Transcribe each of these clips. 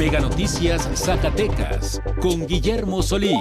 Mega Noticias Zacatecas con Guillermo Solís.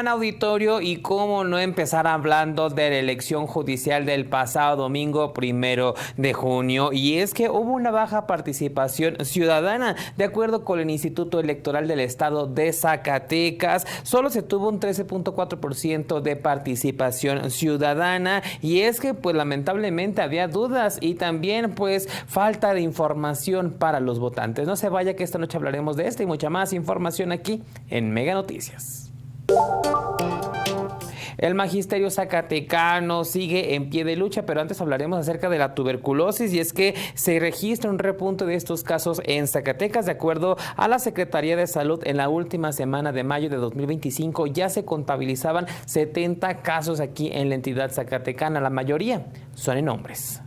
Auditorio, y cómo no empezar hablando de la elección judicial del pasado domingo 1 de junio, y es que hubo una baja participación ciudadana. De acuerdo con el Instituto Electoral del Estado de Zacatecas, solo se tuvo un 13.4% de participación ciudadana, y es que pues lamentablemente había dudas y también pues falta de información para los votantes. No se vaya, que esta noche hablaremos de esta y mucha más información aquí en Mega Noticias. El magisterio zacatecano sigue en pie de lucha, pero antes hablaremos acerca de la tuberculosis, y es que se registra un repunte de estos casos en Zacatecas. De acuerdo a la Secretaría de Salud, en la última semana de mayo de 2025 ya se contabilizaban 70 casos aquí en la entidad zacatecana. La mayoría son en hombres.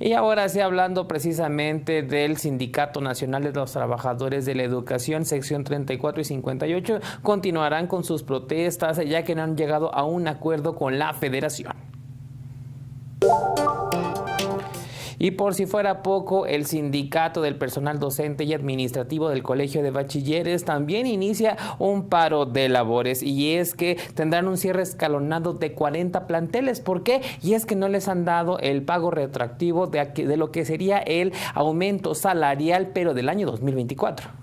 Y ahora sí, hablando precisamente del Sindicato Nacional de los Trabajadores de la Educación, sección 34 y 58, continuarán con sus protestas ya que no han llegado a un acuerdo con la federación. Y por si fuera poco, el sindicato del personal docente y administrativo del Colegio de Bachilleres también inicia un paro de labores, y es que tendrán un cierre escalonado de 40 planteles. ¿Por qué? Y es que no les han dado el pago retroactivo de lo que sería el aumento salarial, pero del año 2024.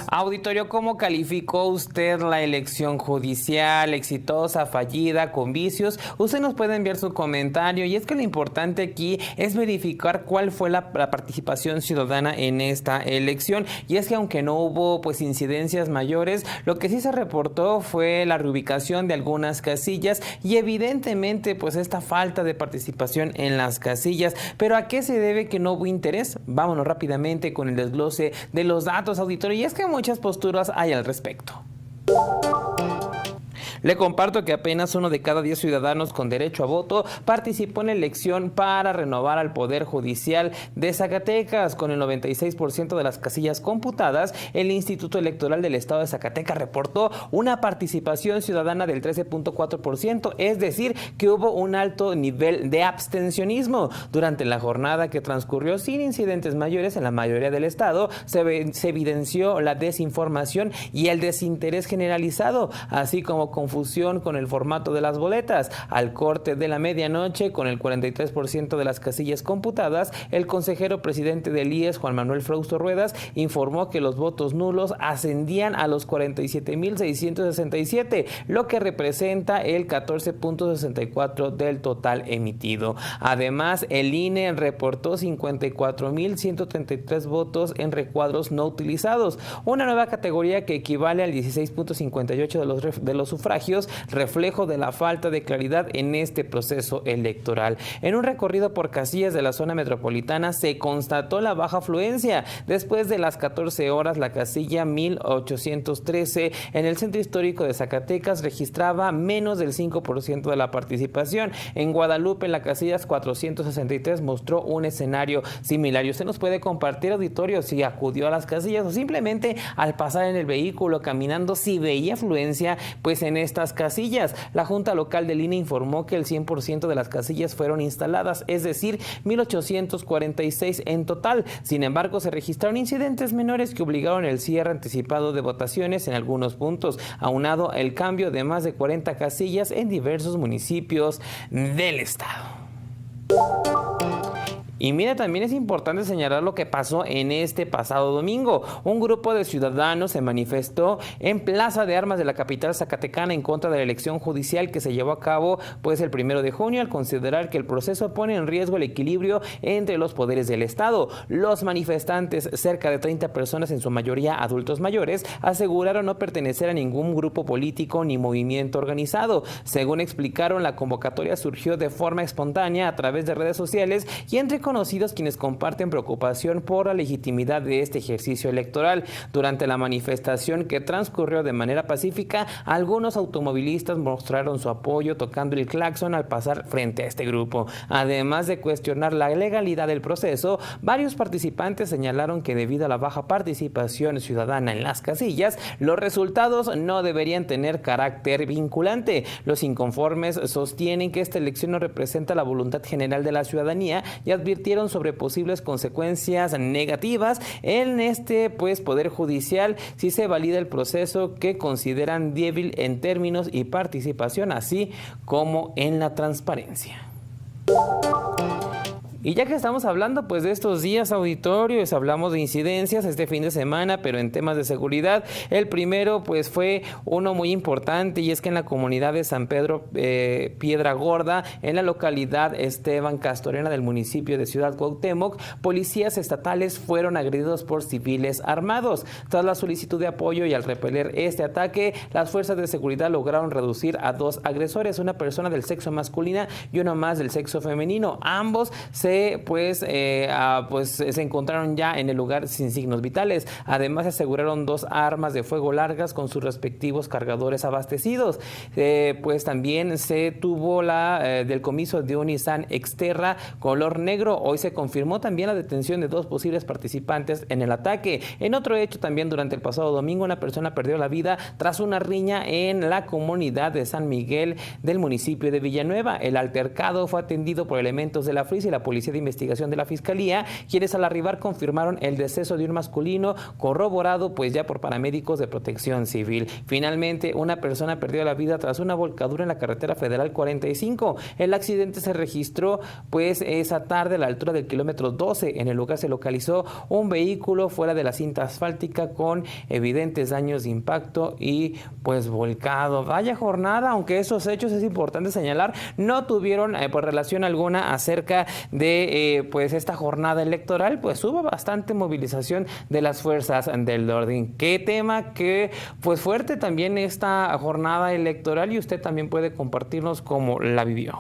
Auditorio, ¿cómo calificó usted la elección judicial? ¿Exitosa, fallida, con vicios? Usted nos puede enviar su comentario, y es que lo importante aquí es verificar cuál fue la participación ciudadana en esta elección. Y es que aunque no hubo pues incidencias mayores, lo que sí se reportó fue la reubicación de algunas casillas y evidentemente pues esta falta de participación en las casillas. ¿Pero a qué se debe que no hubo interés? Vámonos rápidamente con el desglose de los datos, auditorio, y es que muchas posturas hay al respecto. Le comparto que apenas 1 de cada 10 ciudadanos con derecho a voto participó en la elección para renovar al Poder Judicial de Zacatecas. Con el 96% de las casillas computadas, el Instituto Electoral del Estado de Zacatecas reportó una participación ciudadana del 13.4%, es decir, que hubo un alto nivel de abstencionismo. Durante la jornada, que transcurrió sin incidentes mayores en la mayoría del estado, se evidenció la desinformación y el desinterés generalizado, así como confusión con el formato de las boletas. Al corte de la medianoche, con el 43% de las casillas computadas, el consejero presidente del IES, Juan Manuel Frausto Ruedas, informó que los votos nulos ascendían a los 47,667, lo que representa el 14.64% del total emitido. Además, el INE reportó 54,133 votos en recuadros no utilizados, una nueva categoría que equivale al 16.58% de los sufragios, reflejo de la falta de claridad en este proceso electoral. En un recorrido por casillas de la zona metropolitana se constató la baja afluencia. Después de las 14 horas, la casilla 1813 en el centro histórico de Zacatecas registraba menos del 5% de la participación. En Guadalupe, la casilla 463 mostró un escenario similar. Y usted nos puede compartir, auditorio, si acudió a las casillas o simplemente al pasar en el vehículo, caminando, si veía afluencia pues en estas casillas. La Junta Local del INE informó que el 100% de las casillas fueron instaladas, es decir, 1,846 en total. Sin embargo, se registraron incidentes menores que obligaron el cierre anticipado de votaciones en algunos puntos, aunado el cambio de más de 40 casillas en diversos municipios del estado. Y mira, también es importante señalar lo que pasó en este pasado domingo. Un grupo de ciudadanos se manifestó en Plaza de Armas de la capital zacatecana en contra de la elección judicial que se llevó a cabo pues el 1 de junio, al considerar que el proceso pone en riesgo el equilibrio entre los poderes del Estado. Los manifestantes, cerca de 30 personas, en su mayoría adultos mayores, aseguraron no pertenecer a ningún grupo político ni movimiento organizado. Según explicaron, la convocatoria surgió de forma espontánea a través de redes sociales y entre conocidos quienes comparten preocupación por la legitimidad de este ejercicio electoral. Durante la manifestación, que transcurrió de manera pacífica, algunos automovilistas mostraron su apoyo tocando el claxon al pasar frente a este grupo. Además de cuestionar la legalidad del proceso, varios participantes señalaron que debido a la baja participación ciudadana en las casillas, los resultados no deberían tener carácter vinculante. Los inconformes sostienen que esta elección no representa la voluntad general de la ciudadanía y advirtieron sobre posibles consecuencias negativas en este poder judicial si se valida el proceso que consideran débil en términos y participación, así como en la transparencia. Y ya que estamos hablando de estos días, auditorios, hablamos de incidencias este fin de semana, pero en temas de seguridad. El primero fue uno muy importante, y es que en la comunidad de San Pedro Piedra Gorda, en la localidad Esteban Castorena del municipio de Ciudad Cuauhtémoc, policías estatales fueron agredidos por civiles armados. Tras la solicitud de apoyo y al repeler este ataque, las fuerzas de seguridad lograron reducir a 2 agresores, una persona del sexo masculino y uno más del sexo femenino. Ambos se encontraron ya en el lugar sin signos vitales. Además, se aseguraron 2 armas de fuego largas con sus respectivos cargadores abastecidos. También se tuvo la decomiso de un Nissan Xterra color negro. Hoy se confirmó también la detención de 2 posibles participantes en el ataque. En otro hecho, también durante el pasado domingo, una persona perdió la vida tras una riña en la comunidad de San Miguel del municipio de Villanueva. El altercado fue atendido por elementos de la FRIS y la Policía de Investigación de la Fiscalía, quienes al arribar confirmaron el deceso de un masculino, corroborado ya por paramédicos de Protección Civil. Finalmente, una persona perdió la vida tras una volcadura en la carretera federal 45. El accidente se registró esa tarde a la altura del kilómetro 12. En el lugar se localizó un vehículo fuera de la cinta asfáltica con evidentes daños de impacto y volcado. Vaya jornada, aunque esos hechos, es importante señalar, no tuvieron relación alguna acerca de esta jornada electoral. Hubo bastante movilización de las fuerzas del orden. Qué tema, qué fuerte también esta jornada electoral, y usted también puede compartirnos cómo la vivió.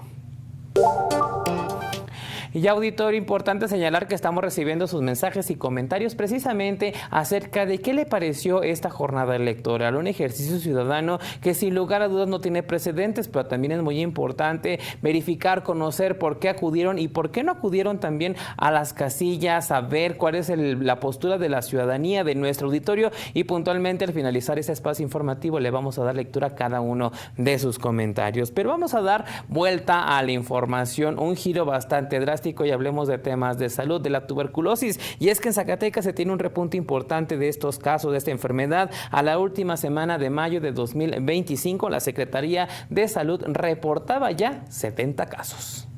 Y ya, auditorio, importante señalar que estamos recibiendo sus mensajes y comentarios precisamente acerca de qué le pareció esta jornada electoral, un ejercicio ciudadano que sin lugar a dudas no tiene precedentes, pero también es muy importante verificar, conocer por qué acudieron y por qué no acudieron también a las casillas, saber cuál es la postura de la ciudadanía, de nuestro auditorio, y puntualmente al finalizar este espacio informativo le vamos a dar lectura a cada uno de sus comentarios. Pero vamos a dar vuelta a la información, un giro bastante drástico, y hablemos de temas de salud, de la tuberculosis. Y es que en Zacatecas se tiene un repunte importante de estos casos de esta enfermedad. A la última semana de mayo de 2025, la Secretaría de Salud reportaba ya 70 casos.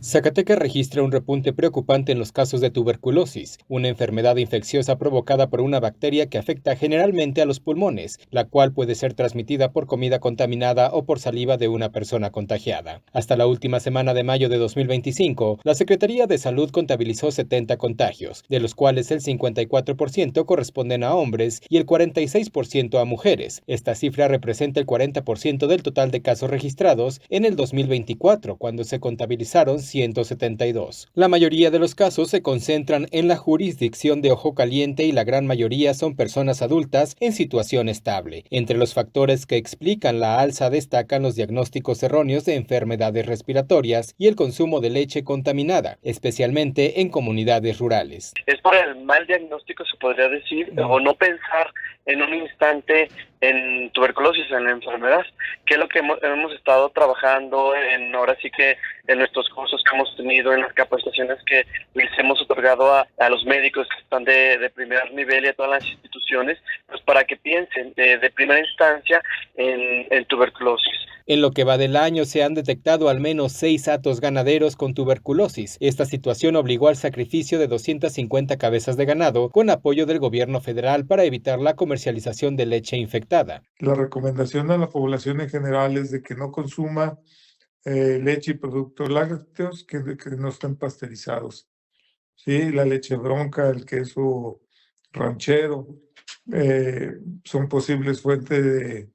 Zacatecas registra un repunte preocupante en los casos de tuberculosis, una enfermedad infecciosa provocada por una bacteria que afecta generalmente a los pulmones, la cual puede ser transmitida por comida contaminada o por saliva de una persona contagiada. Hasta la última semana de mayo de 2025, la Secretaría de Salud contabilizó 70 contagios, de los cuales el 54% corresponden a hombres y el 46% a mujeres. Esta cifra representa el 40% del total de casos registrados en el 2024, cuando se contabilizaron 172. La mayoría de los casos se concentran en la jurisdicción de Ojo Caliente y la gran mayoría son personas adultas en situación estable. Entre los factores que explican la alza destacan los diagnósticos erróneos de enfermedades respiratorias y el consumo de leche contaminada, especialmente en comunidades rurales. Es por el mal diagnóstico, se podría decir, o no pensar en un instante en tuberculosis, en la enfermedad, que es lo que hemos estado trabajando ahora sí que en nuestros cursos que hemos tenido, en las capacitaciones que les hemos otorgado a los médicos que están de primer nivel y a todas las instituciones, pues para que piensen de primera instancia en tuberculosis. En lo que va del año se han detectado al menos 6 hatos ganaderos con tuberculosis. Esta situación obligó al sacrificio de 250 cabezas de ganado con apoyo del gobierno federal para evitar la comercialización de leche infectada. La recomendación a la población en general es de que no consuma leche y productos lácteos que no estén pasteurizados. Sí, la leche bronca, el queso ranchero, son posibles fuentes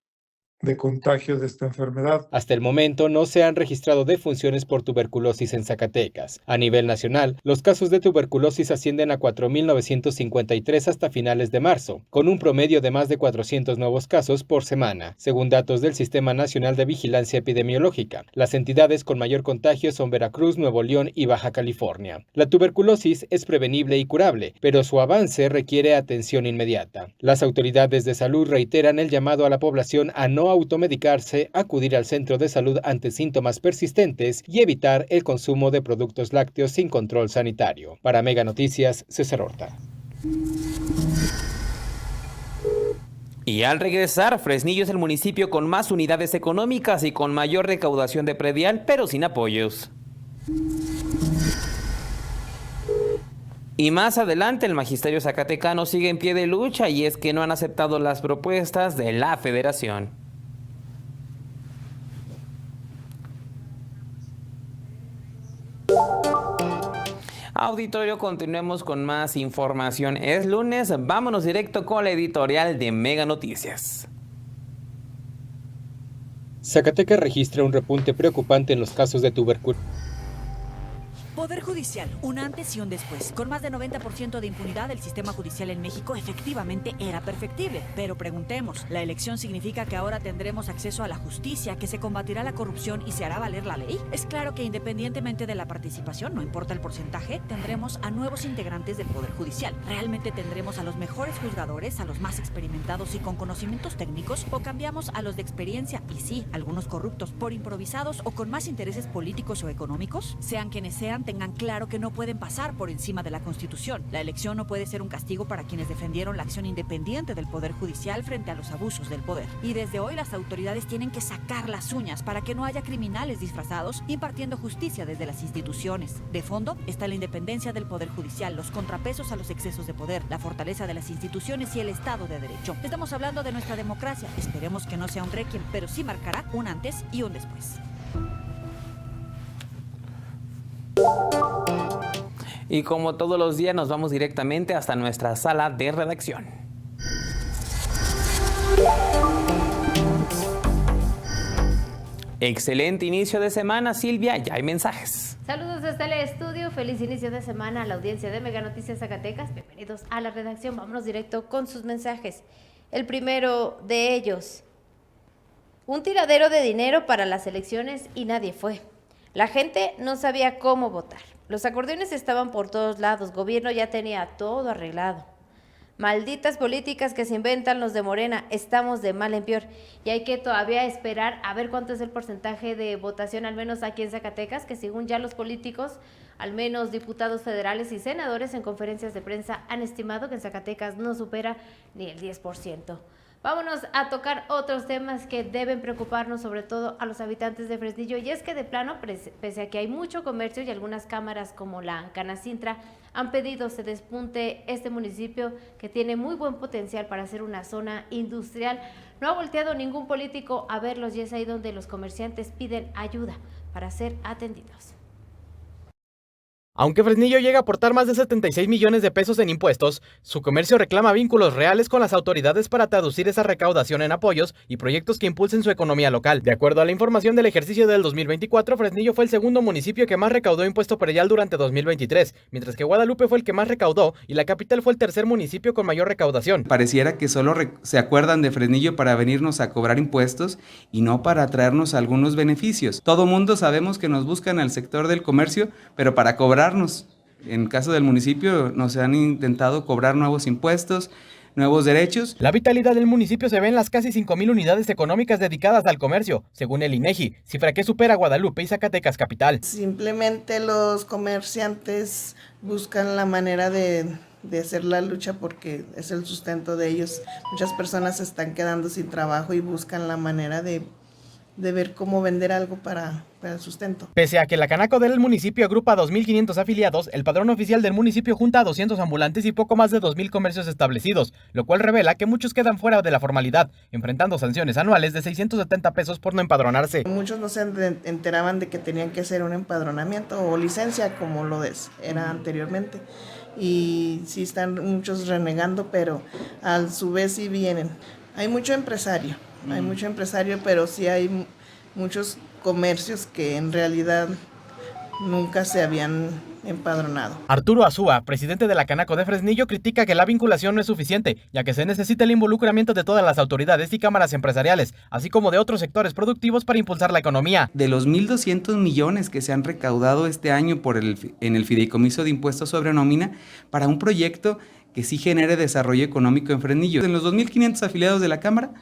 de contagio de esta enfermedad. Hasta el momento no se han registrado defunciones por tuberculosis en Zacatecas. A nivel nacional, los casos de tuberculosis ascienden a 4.953 hasta finales de marzo, con un promedio de más de 400 nuevos casos por semana, según datos del Sistema Nacional de Vigilancia Epidemiológica. Las entidades con mayor contagio son Veracruz, Nuevo León y Baja California. La tuberculosis es prevenible y curable, pero su avance requiere atención inmediata. Las autoridades de salud reiteran el llamado a la población a no automedicarse, acudir al centro de salud ante síntomas persistentes y evitar el consumo de productos lácteos sin control sanitario. Para Mega Noticias, César Horta. Y al regresar, Fresnillo es el municipio con más unidades económicas y con mayor recaudación de predial, pero sin apoyos. Y más adelante el magisterio zacatecano sigue en pie de lucha y es que no han aceptado las propuestas de la federación. Auditorio, continuemos con más información. Es lunes, vámonos directo con la editorial de Mega Noticias. Zacatecas registra un repunte preocupante en los casos de tuberculosis. Poder Judicial, un antes y un después. Con más de 90% de impunidad, el sistema judicial en México efectivamente era perfectible. Pero preguntemos, ¿la elección significa que ahora tendremos acceso a la justicia, que se combatirá la corrupción y se hará valer la ley? Es claro que independientemente de la participación, no importa el porcentaje, tendremos a nuevos integrantes del Poder Judicial. ¿Realmente tendremos a los mejores juzgadores, a los más experimentados y con conocimientos técnicos? ¿O cambiamos a los de experiencia y sí, algunos corruptos, por improvisados o con más intereses políticos o económicos? Sean quienes sean, tengan claro que no pueden pasar por encima de la Constitución. La elección no puede ser un castigo para quienes defendieron la acción independiente del Poder Judicial frente a los abusos del poder. Y desde hoy las autoridades tienen que sacar las uñas para que no haya criminales disfrazados impartiendo justicia desde las instituciones. De fondo está la independencia del Poder Judicial, los contrapesos a los excesos de poder, la fortaleza de las instituciones y el Estado de Derecho. Estamos hablando de nuestra democracia. Esperemos que no sea un requiem, pero sí marcará un antes y un después. Y como todos los días nos vamos directamente hasta nuestra sala de redacción. Excelente inicio de semana, Silvia, ya hay mensajes. Saludos desde el estudio, feliz inicio de semana a la audiencia de Mega Noticias Zacatecas. Bienvenidos a la redacción, vámonos directo con sus mensajes. El primero de ellos, un tiradero de dinero para las elecciones y nadie fue. La gente no sabía cómo votar. Los acordeones estaban por todos lados, gobierno ya tenía todo arreglado. Malditas políticas que se inventan los de Morena, estamos de mal en peor. Y hay que todavía esperar a ver cuánto es el porcentaje de votación, al menos aquí en Zacatecas, que según ya los políticos, al menos diputados federales y senadores en conferencias de prensa han estimado que en Zacatecas no supera ni el 10%. Vámonos a tocar otros temas que deben preocuparnos, sobre todo a los habitantes de Fresnillo, y es que de plano, pese a que hay mucho comercio y algunas cámaras como la Canacintra han pedido se despunte este municipio que tiene muy buen potencial para ser una zona industrial, no ha volteado ningún político a verlos y es ahí donde los comerciantes piden ayuda para ser atendidos. Aunque Fresnillo llega a aportar más de 76 millones de pesos en impuestos, su comercio reclama vínculos reales con las autoridades para traducir esa recaudación en apoyos y proyectos que impulsen su economía local. De acuerdo a la información del ejercicio del 2024, Fresnillo fue el segundo municipio que más recaudó impuesto predial durante 2023, mientras que Guadalupe fue el que más recaudó y la capital fue el tercer municipio con mayor recaudación. Pareciera que solo se acuerdan de Fresnillo para venirnos a cobrar impuestos y no para traernos algunos beneficios. Todo mundo sabemos que nos buscan al sector del comercio, pero para cobrar. En caso del municipio nos han intentado cobrar nuevos impuestos, nuevos derechos. La vitalidad del municipio se ve en las casi 5,000 unidades económicas dedicadas al comercio, según el INEGI, cifra que supera Guadalupe y Zacatecas capital. Simplemente los comerciantes buscan la manera de hacer la lucha porque es el sustento de ellos. Muchas personas se están quedando sin trabajo y buscan la manera de ver cómo vender algo para el sustento. Pese a que la Canaco del municipio agrupa a 2,500 afiliados, el padrón oficial del municipio junta a 200 ambulantes y poco más de 2,000 comercios establecidos, lo cual revela que muchos quedan fuera de la formalidad, enfrentando sanciones anuales de 670 pesos por no empadronarse. Muchos no se enteraban de que tenían que hacer un empadronamiento o licencia como lo era anteriormente. Y sí están muchos renegando, pero a su vez sí vienen. Hay mucho empresario, pero sí hay muchos comercios que en realidad nunca se habían empadronado. Arturo Azúa, presidente de la Canaco de Fresnillo, critica que la vinculación no es suficiente, ya que se necesita el involucramiento de todas las autoridades y cámaras empresariales, así como de otros sectores productivos para impulsar la economía. De los 1.200 millones que se han recaudado este año en el fideicomiso de impuestos sobre nómina para un proyecto que sí genere desarrollo económico en Fresnillo. En los 2.500 afiliados de la Cámara,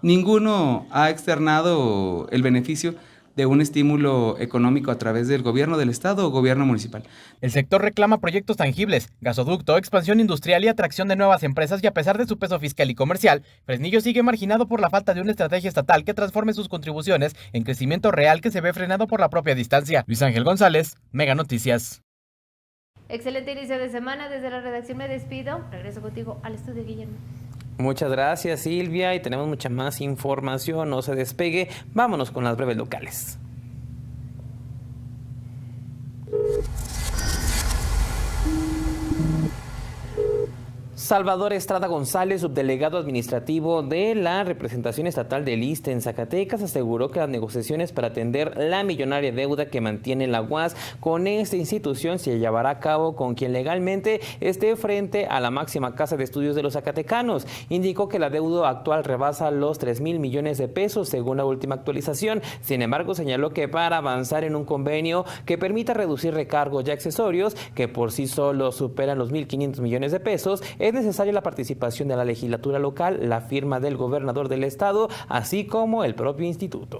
ninguno ha externado el beneficio de un estímulo económico a través del gobierno del estado o gobierno municipal. El sector reclama proyectos tangibles, gasoducto, expansión industrial y atracción de nuevas empresas, y a pesar de su peso fiscal y comercial, Fresnillo sigue marginado por la falta de una estrategia estatal que transforme sus contribuciones en crecimiento real que se ve frenado por la propia distancia. Luis Ángel González, Mega Noticias. Excelente inicio de semana. Desde la redacción me despido. Regreso contigo al estudio, Guillermo. Muchas gracias, Silvia, y tenemos mucha más información. No se despegue. Vámonos con las breves locales. Salvador Estrada González, subdelegado administrativo de la representación estatal del ISSSTE en Zacatecas, aseguró que las negociaciones para atender la millonaria deuda que mantiene la UAS con esta institución se llevará a cabo con quien legalmente esté frente a la máxima casa de estudios de los zacatecanos. Indicó que la deuda actual rebasa los 3,000 millones de pesos según la última actualización. Sin embargo, señaló que para avanzar en un convenio que permita reducir recargos y accesorios que por sí solo superan los 1,500 millones de pesos, es necesaria la participación de la legislatura local, la firma del gobernador del estado, así como el propio instituto.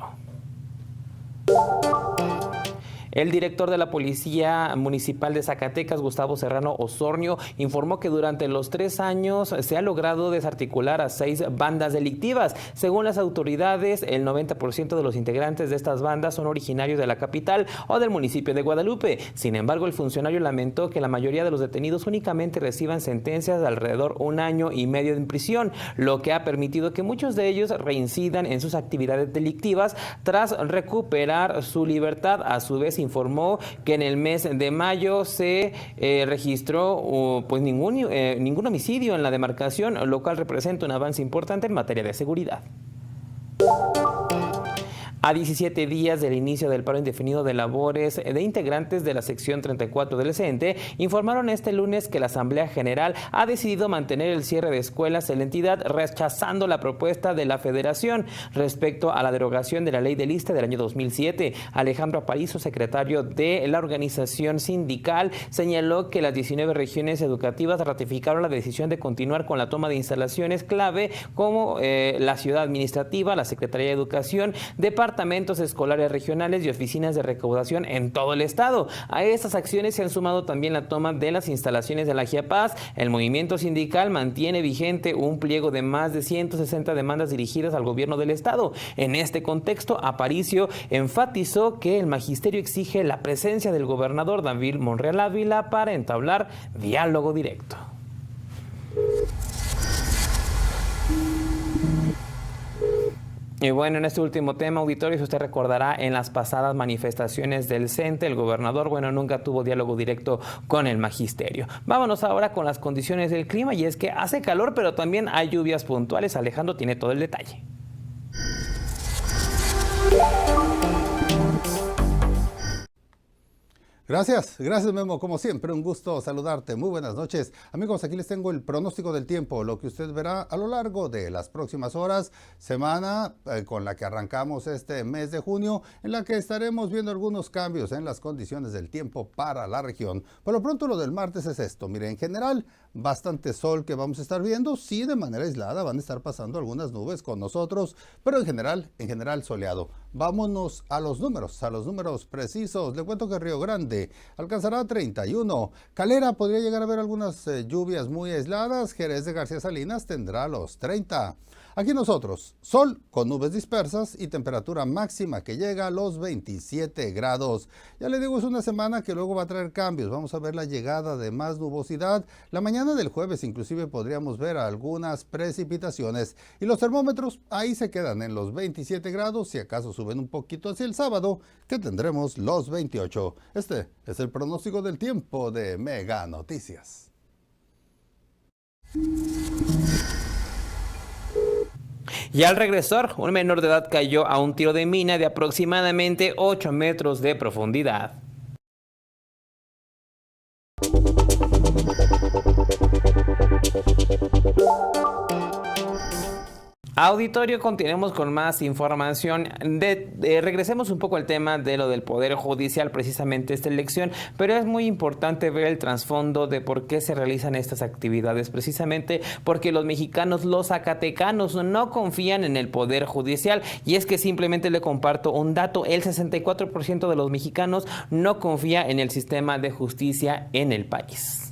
El director de la Policía Municipal de Zacatecas, Gustavo Serrano Osornio, informó que durante los 3 años se ha logrado desarticular a 6 bandas delictivas. Según las autoridades, el 90% de los integrantes de estas bandas son originarios de la capital o del municipio de Guadalupe. Sin embargo, el funcionario lamentó que la mayoría de los detenidos únicamente reciban sentencias de alrededor 1 año y medio en prisión, lo que ha permitido que muchos de ellos reincidan en sus actividades delictivas tras recuperar su libertad. A su vez, informó que en el mes de mayo se registró ningún homicidio en la demarcación, lo cual representa un avance importante en materia de seguridad. A 17 días del inicio del paro indefinido de labores de integrantes de la sección 34 del CENTE, informaron este lunes que la Asamblea General ha decidido mantener el cierre de escuelas en la entidad, rechazando la propuesta de la Federación respecto a la derogación de la ley del ISSSTE del año 2007. Alejandro Aparicio, secretario de la organización sindical, señaló que las 19 regiones educativas ratificaron la decisión de continuar con la toma de instalaciones clave como la ciudad administrativa, la Secretaría de Educación, departamentos escolares regionales y oficinas de recaudación en todo el estado. A estas acciones se han sumado también la toma de las instalaciones de la GIAPAS. El movimiento sindical mantiene vigente un pliego de más de 160 demandas dirigidas al gobierno del estado. En este contexto, Aparicio enfatizó que el magisterio exige la presencia del gobernador David Monreal Ávila para entablar diálogo directo. Y bueno, en este último tema, auditorio, si usted recordará, en las pasadas manifestaciones del CENTE, el gobernador, nunca tuvo diálogo directo con el magisterio. Vámonos ahora con las condiciones del clima, y es que hace calor, pero también hay lluvias puntuales. Alejandro tiene todo el detalle. Gracias Memo, como siempre un gusto saludarte, muy buenas noches. Amigos, aquí les tengo el pronóstico del tiempo, lo que usted verá a lo largo de las próximas horas, semana con la que arrancamos este mes de junio, en la que estaremos viendo algunos cambios en las condiciones del tiempo para la región. Por lo pronto lo del martes es esto, mire, en general bastante sol que vamos a estar viendo. Sí, de manera aislada van a estar pasando algunas nubes con nosotros, pero en general soleado. Vámonos a los números precisos. Le cuento que Río Grande alcanzará 31. Calera podría llegar a ver algunas lluvias muy aisladas. Jerez de García Salinas tendrá los 30. Aquí nosotros, sol con nubes dispersas y temperatura máxima que llega a los 27 grados. Ya le digo, es una semana que luego va a traer cambios. Vamos a ver la llegada de más nubosidad. La mañana del jueves inclusive podríamos ver algunas precipitaciones. Y los termómetros ahí se quedan en los 27 grados. Si acaso suben un poquito hacia el sábado, que tendremos los 28. Este es el pronóstico del tiempo de Mega Noticias. Y al regresar, un menor de edad cayó a un tiro de mina de aproximadamente 8 metros de profundidad. Auditorio, continuemos con más información. Regresemos un poco al tema de lo del Poder Judicial, precisamente esta elección, pero es muy importante ver el trasfondo de por qué se realizan estas actividades, precisamente porque los mexicanos, los zacatecanos, no confían en el Poder Judicial, y es que simplemente le comparto un dato: el 64% de los mexicanos no confía en el sistema de justicia en el país.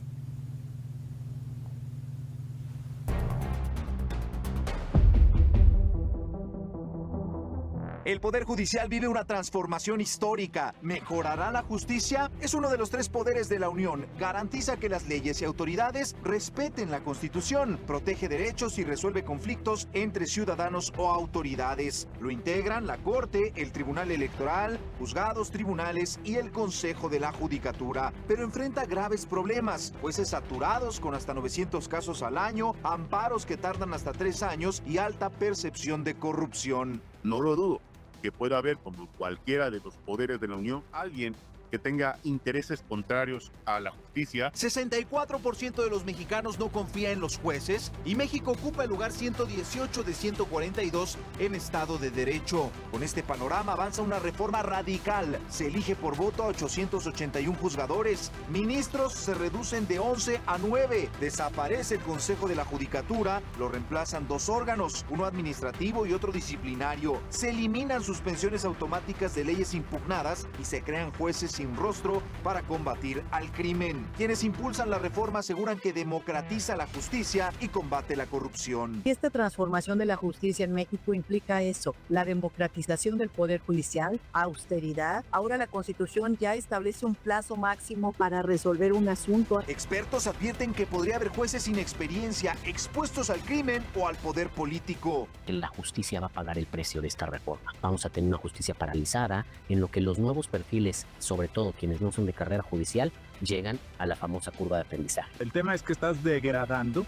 El Poder Judicial vive una transformación histórica. ¿Mejorará la justicia? Es uno de los 3 poderes de la Unión. Garantiza que las leyes y autoridades respeten la Constitución, protege derechos y resuelve conflictos entre ciudadanos o autoridades. Lo integran la Corte, el Tribunal Electoral, juzgados, tribunales y el Consejo de la Judicatura. Pero enfrenta graves problemas, jueces saturados con hasta 900 casos al año, amparos que tardan hasta 3 años y alta percepción de corrupción. No lo dudo, que pueda haber, como cualquiera de los poderes de la Unión, alguien que tenga intereses contrarios a la justicia. 64% de los mexicanos no confía en los jueces y México ocupa el lugar 118 de 142 en Estado de Derecho. Con este panorama avanza una reforma radical. Se elige por voto a 881 juzgadores. Ministros se reducen de 11 a 9. Desaparece el Consejo de la Judicatura. Lo reemplazan 2 órganos, uno administrativo y otro disciplinario. Se eliminan suspensiones automáticas de leyes impugnadas y se crean jueces sin rostro para combatir al crimen. Quienes impulsan la reforma aseguran que democratiza la justicia y combate la corrupción. Esta transformación de la justicia en México implica eso, la democratización del Poder Judicial, austeridad. Ahora la Constitución ya establece un plazo máximo para resolver un asunto. Expertos advierten que podría haber jueces sin experiencia, expuestos al crimen o al poder político. La justicia va a pagar el precio de esta reforma. Vamos a tener una justicia paralizada en lo que los nuevos perfiles, sobre todo quienes no son de carrera judicial, llegan a la famosa curva de aprendizaje. El tema es que estás degradando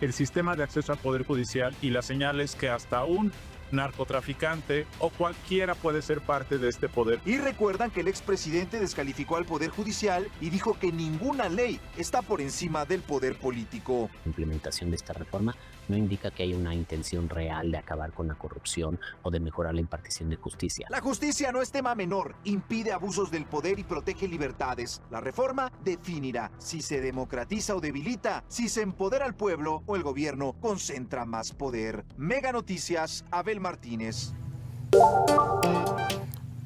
el sistema de acceso al Poder Judicial y la señal es que hasta un narcotraficante o cualquiera puede ser parte de este poder. Y recuerdan que el expresidente descalificó al Poder Judicial y dijo que ninguna ley está por encima del poder político. La implementación de esta reforma no indica que haya una intención real de acabar con la corrupción o de mejorar la impartición de justicia. La justicia no es tema menor, impide abusos del poder y protege libertades. La reforma definirá si se democratiza o debilita, si se empodera al pueblo o el gobierno concentra más poder. Mega Noticias, Abel Martínez.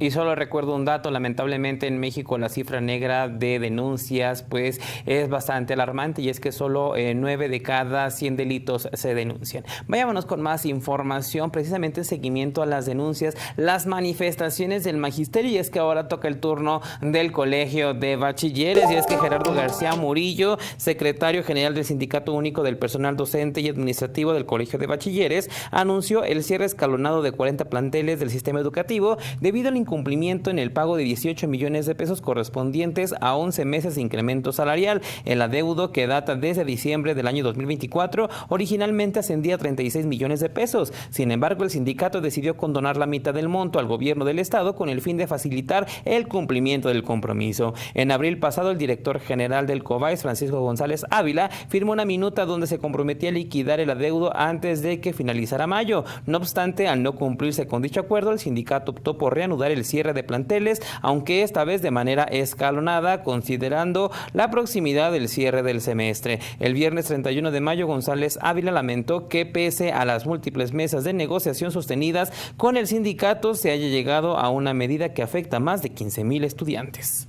Y solo recuerdo un dato: lamentablemente en México la cifra negra de denuncias pues es bastante alarmante, y es que solo 9 de cada 100 delitos se denuncian. Vayámonos con más información, precisamente en seguimiento a las denuncias, las manifestaciones del magisterio, y es que ahora toca el turno del Colegio de Bachilleres, y es que Gerardo García Murillo, secretario general del Sindicato Único del Personal Docente y Administrativo del Colegio de Bachilleres, anunció el cierre escalonado de 40 planteles del sistema educativo debido al incumplimiento en el pago de 18 millones de pesos correspondientes a 11 meses de incremento salarial. El adeudo, que data desde diciembre del año 2024, originalmente ascendía a 36 millones de pesos. Sin embargo, el sindicato decidió condonar la mitad del monto al gobierno del estado con el fin de facilitar el cumplimiento del compromiso. En abril pasado, el director general del COBAES, Francisco González Ávila, firmó una minuta donde se comprometía a liquidar el adeudo antes de que finalizara mayo. No obstante, al no cumplirse con dicho acuerdo, el sindicato optó por reanudar el el cierre de planteles, aunque esta vez de manera escalonada, considerando la proximidad del cierre del semestre. El viernes 31 de mayo, González Ávila lamentó que pese a las múltiples mesas de negociación sostenidas con el sindicato, se haya llegado a una medida que afecta a más de 15,000 estudiantes.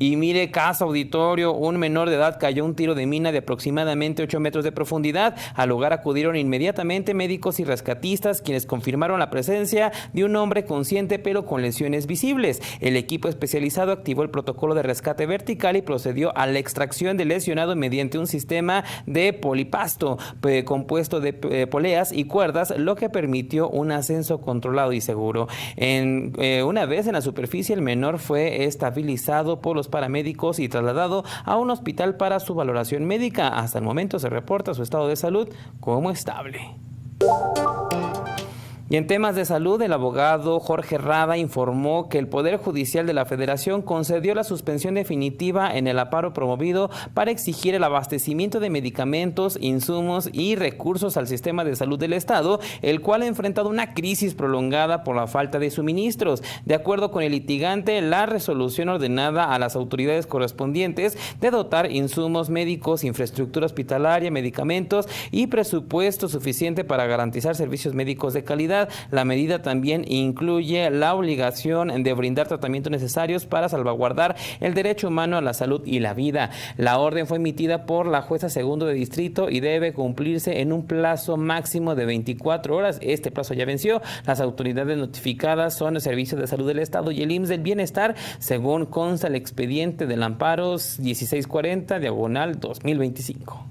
Y mire, caso auditorio, un menor de edad cayó un tiro de mina de aproximadamente 8 metros de profundidad. Al lugar acudieron inmediatamente médicos y rescatistas, quienes confirmaron la presencia de un hombre consciente pero con lesiones visibles. El equipo especializado activó el protocolo de rescate vertical y procedió a la extracción del lesionado mediante un sistema de polipasto compuesto de poleas y cuerdas, lo que permitió un ascenso controlado y seguro. Una vez en la superficie, el menor fue estabilizado por los paramédicos y trasladado a un hospital para su valoración médica. Hasta el momento se reporta su estado de salud como estable. Y en temas de salud, el abogado Jorge Rada informó que el Poder Judicial de la Federación concedió la suspensión definitiva en el amparo promovido para exigir el abastecimiento de medicamentos, insumos y recursos al sistema de salud del Estado, el cual ha enfrentado una crisis prolongada por la falta de suministros. De acuerdo con el litigante, la resolución ordenada a las autoridades correspondientes de dotar insumos médicos, infraestructura hospitalaria, medicamentos y presupuesto suficiente para garantizar servicios médicos de calidad. La medida también incluye la obligación de brindar tratamientos necesarios para salvaguardar el derecho humano a la salud y la vida. La orden fue emitida por la jueza segundo de distrito y debe cumplirse en un plazo máximo de 24 horas. Este plazo ya venció. Las autoridades notificadas son el Servicio de Salud del Estado y el IMSS del Bienestar, según consta el expediente del amparo 1640/2025.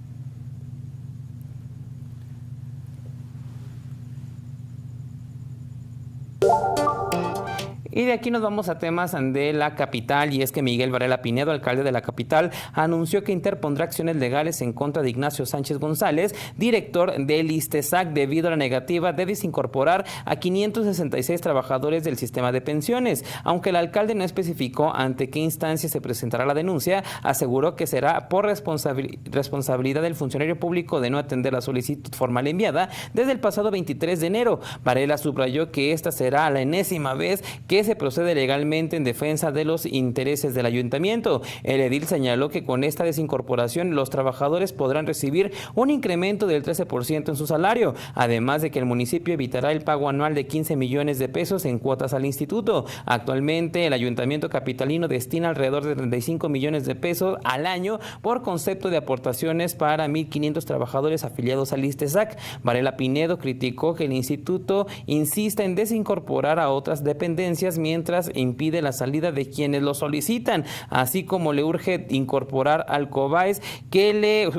Y de aquí nos vamos a temas de la capital, y es que Miguel Varela Pinedo, alcalde de la capital, anunció que interpondrá acciones legales en contra de Ignacio Sánchez González, director del ISTESAC, debido a la negativa de desincorporar a 566 trabajadores del sistema de pensiones. Aunque el alcalde no especificó ante qué instancia se presentará la denuncia, aseguró que será por responsabilidad del funcionario público de no atender la solicitud formal enviada desde el pasado 23 de enero. Varela subrayó que esta será la enésima vez que se procede legalmente en defensa de los intereses del ayuntamiento. El edil señaló que con esta desincorporación los trabajadores podrán recibir un incremento del 13% en su salario, además de que el municipio evitará el pago anual de 15 millones de pesos en cuotas al instituto. Actualmente el ayuntamiento capitalino destina alrededor de 35 millones de pesos al año por concepto de aportaciones para 1,500 trabajadores afiliados al ISTESAC. Varela Pinedo criticó que el instituto insista en desincorporar a otras dependencias mientras impide la salida de quienes lo solicitan, así como le urge incorporar al COBAES, que le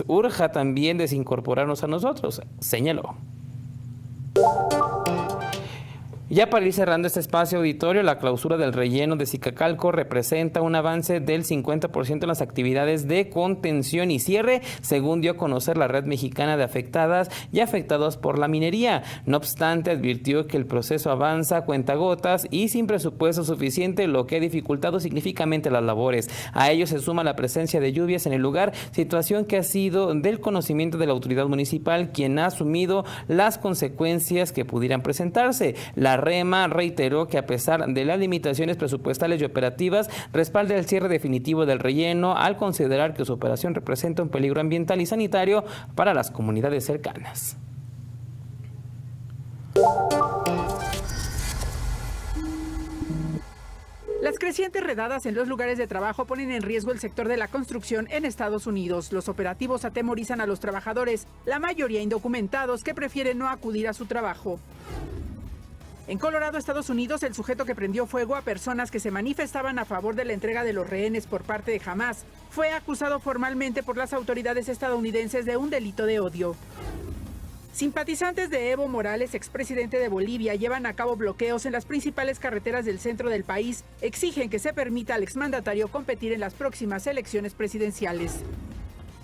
urja también desincorporarnos a nosotros, señaló. Ya para ir cerrando este espacio auditorio, la clausura del relleno de Zicacalco representa un avance del 50% en las actividades de contención y cierre, según dio a conocer la Red Mexicana de Afectadas y Afectados por la Minería. No obstante, advirtió que el proceso avanza a cuentagotas y sin presupuesto suficiente, lo que ha dificultado significativamente las labores. A ello se suma la presencia de lluvias en el lugar, situación que ha sido del conocimiento de la autoridad municipal, quien ha asumido las consecuencias que pudieran presentarse. La REMA reiteró que a pesar de las limitaciones presupuestales y operativas, respalda el cierre definitivo del relleno al considerar que su operación representa un peligro ambiental y sanitario para las comunidades cercanas. Las crecientes redadas en los lugares de trabajo ponen en riesgo el sector de la construcción en Estados Unidos. Los operativos atemorizan a los trabajadores, la mayoría indocumentados, que prefieren no acudir a su trabajo. En Colorado, Estados Unidos, el sujeto que prendió fuego a personas que se manifestaban a favor de la entrega de los rehenes por parte de Hamás fue acusado formalmente por las autoridades estadounidenses de un delito de odio. Simpatizantes de Evo Morales, expresidente de Bolivia, llevan a cabo bloqueos en las principales carreteras del centro del país. Exigen que se permita al exmandatario competir en las próximas elecciones presidenciales.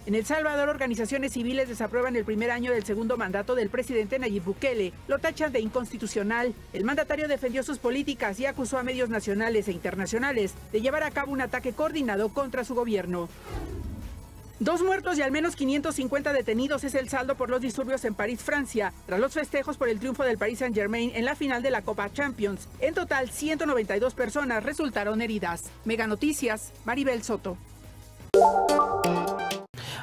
En El Salvador, organizaciones civiles desaprueban el primer año del segundo mandato del presidente Nayib Bukele. Lo tachan de inconstitucional. El mandatario defendió sus políticas y acusó a medios nacionales e internacionales de llevar a cabo un ataque coordinado contra su gobierno. 2 muertos y al menos 550 detenidos es el saldo por los disturbios en París, Francia, tras los festejos por el triunfo del Paris Saint-Germain en la final de la Copa Champions. En total, 192 personas resultaron heridas. Mega Noticias, Maribel Soto.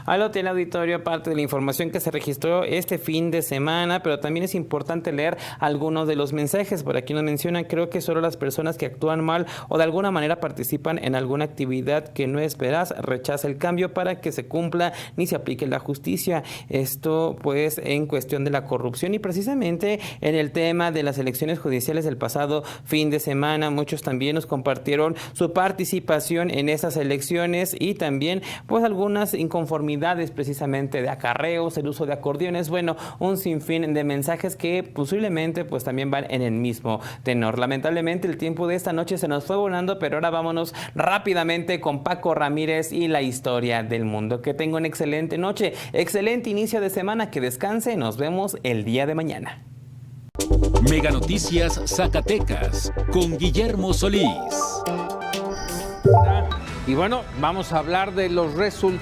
Al Hotel Auditorio, parte de la información que se registró este fin de semana, pero también es importante leer algunos de los mensajes. Por aquí nos mencionan: creo que solo las personas que actúan mal o de alguna manera participan en alguna actividad que no es veraz rechaza el cambio para que se cumpla ni se aplique la justicia. Esto pues en cuestión de la corrupción, y precisamente en el tema de las elecciones judiciales del pasado fin de semana, muchos también nos compartieron su participación en esas elecciones y también pues algunas inconformidades precisamente de acarreos, el uso de acordeones, bueno, un sinfín de mensajes que posiblemente pues también van en el mismo tenor. Lamentablemente el tiempo de esta noche se nos fue volando, pero ahora vámonos rápidamente con Paco Ramírez y la historia del mundo. Que tenga una excelente noche, excelente inicio de semana, que descanse, nos vemos el día de mañana. Mega Noticias Zacatecas con Guillermo Solís. Y bueno, vamos a hablar de los resultados.